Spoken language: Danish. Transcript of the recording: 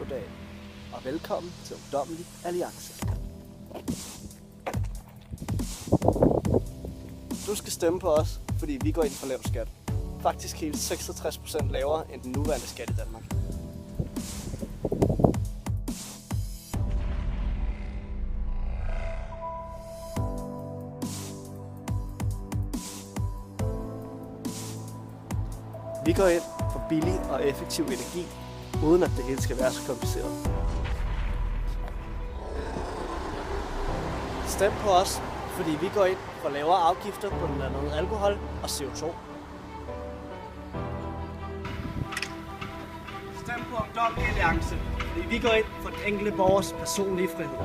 Goddag, og velkommen til Ungdommelig Alliance. Du skal stemme på os, fordi vi går ind for lav skat. Faktisk helt 66% lavere end den nuværende skat i Danmark. Vi går ind for billig og effektiv energi, uden at det hele skal være så kompliceret. Stem på os, fordi vi går ind for lavere afgifter på blandt andet alkohol og CO2. Stem på Ungdommelig Alliance, fordi vi går ind for den enkelte borgers personlige frihed.